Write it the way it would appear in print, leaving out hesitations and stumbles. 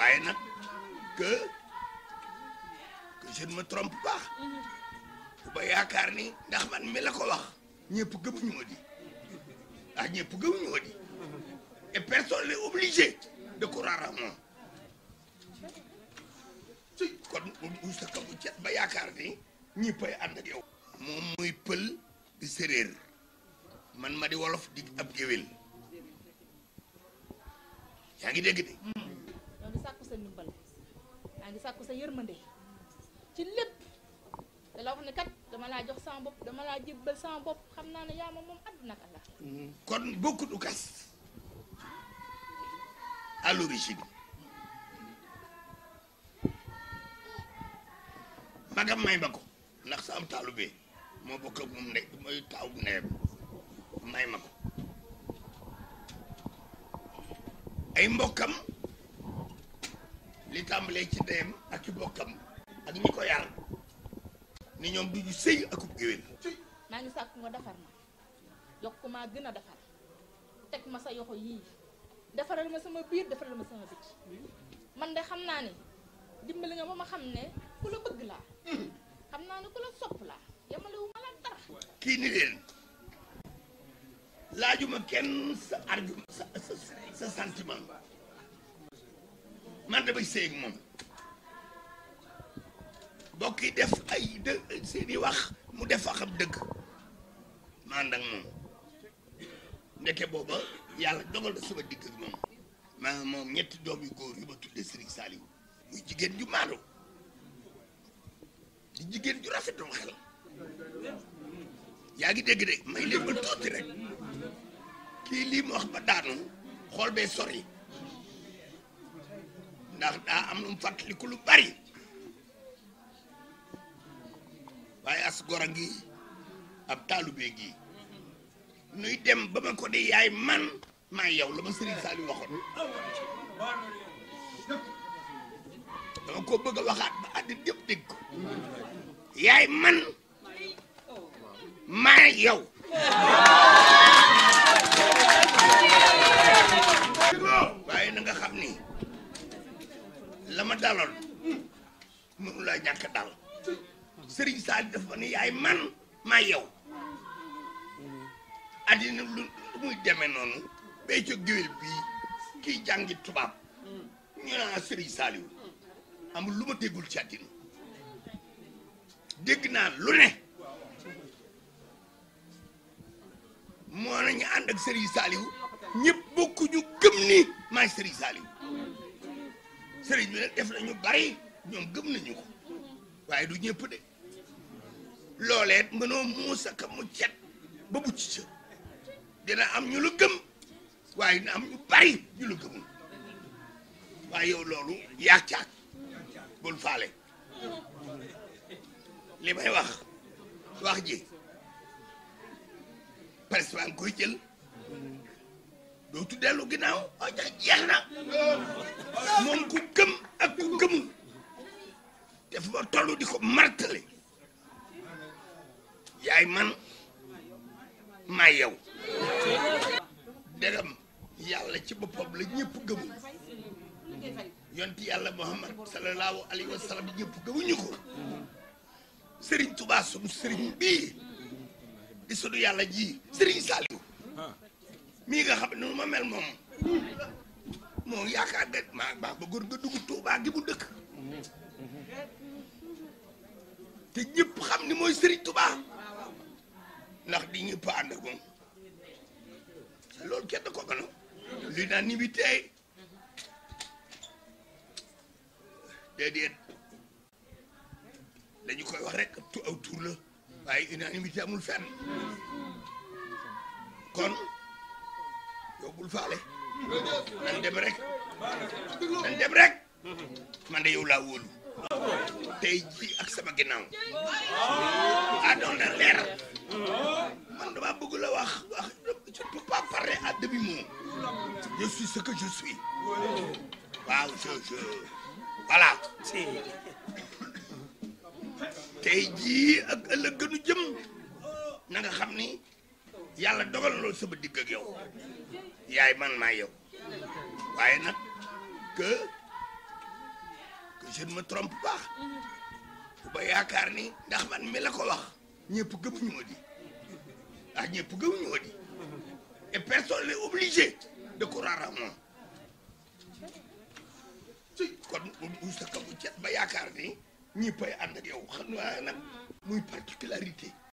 waaye nag que je ne me trompe pas ba yaakaar ni ndax man mi la ko wax ñëpp gëmuñu ma di ñëpp gëmuñu ma di et personne n'est obligé de croire à moi kon bu sa kamu cet ba yaakaar ni ñëppay ànd ak yow moom muy pël di séréer man ma di wolof di ab géwél yaa ngi dégg de ñoo ngi sàkku sa ndimbal yaa ngi sàkku sa yërmande ci lépp da la wax ne kat dama laa jox sama bopp dama laa jébbal sama bopp xam naa ne yaa ma moom àdduna ak Allah kon beaucoup du kas à l'origine magam may ma ko ndax sa am taalube moo bokk ak moom ndey mooy taaw bu neeb may ma ko ay mbokkam li tàmbalee ci ndeyam ak ci mbokkam ak ñi ko yar ni ñoom du ñu sëy akub géwél maa ngi sàkku nga defar ma yokk maa gën a defar teg ma sa yoxo yii defaral ma sama biir defaral ma sama biti man de xam naa ne dimbali nga ba ma xam ne ku la bëgg laa xam naa ne ku la sopp laa yamalewu ma la dara kii ni leen laajuma kenn sa argument sa sentiment man damay sëy ak moom bokk yi def ay seeni wax mu def xam dëgg ma ànd ak moom ndeke booba yàlla dogal na sama digg ak moom maa moom ñetti doom yu góor yu ma tuddee Serigne Saliou muy jigéen ju maandu di jigéen ju rafetum xel yaa ngi dégg de may leen ma tuuti rek kii lii mu wax ba daanu xool bee sori ndax daa am lu mu fàttaliku lu bari waaye as gora ngi ab taalube ngi nuy dem ba ma ko di yaay man maa yow la ma Serigne Saliou waxoon dama ko bëgg a waxaat ba àddina yëpp dégg ko yaay man maa yow waaye na nga xam ni la ma daloon mënu laa ñàkk dal Serigne Saliou dafa ni yaay man maa yow àddina lu muy demee noonu bay ca géwél bii kii jàngi tubaab ñu naa Serigne Saliou amul lu ma déggul ci àddina dégg naa lu ne moo nañu ànd ak Serigne Saliou ñëpp bokkuñu gëm ni maay Serigne Saliou Serigne bi nag def nañu bari ñoom gëm nañu ko waaye du ñëpp de looleet mënoo muusa ka mu cet ba bu ci dina am ñu la gëm waaye dina am ñu bari ñu la gëmul waaye yow loolu yaa caag bul faale li may wax ji presque maa ngi koy jël dootu dellu ginnaaw jeex na moom ku gëm ak ku gëmul te fu ma toll di ko martale yaay man maa yow dégam yàlla ci boppam la ñëpp gëmul yonti yàlla Muhammad sallallahu alayhi wa sallam ñëpp gëmuñu ko Serigne Touba sunu Serigne bii di sunu yàlla ji Serigne Saliou mii nga xam ne nu ma mel moom moo yaakaar nga maa bëggoon nga dugg Touba gi mu dëkk te ñëpp xam ni mooy Serigne Touba ndax di ñëpp ànd ak moom loolu kenn ko gën a l'unanimité déedéet dañu koy wax rek aw tur la waaye unanimité amul fenn kon yow bul faale nan dem rek man de yow laa wóolu tey ji ak sama ginnaaw doon na leer man dama bëgg la wax je ne peux pas parler à demi-mot je suis ce que je suis waaw je voilà tey jii ak ëllëg gënu jëm na nga xam ni yàlla dogal na loolu sama digg ak yow yaay man maa yow waaye nag que je ne me trompe pas bu ba yaakaar ni ndax man mi la ko wax ñëpp gëmuñu ma di ñëpp gëmuñu ma di et personne n'est obligé de croire à moi kon bu sa kamu cet ba yaakaar ni ñëppay ànd ak yow xam naa nag muy particularité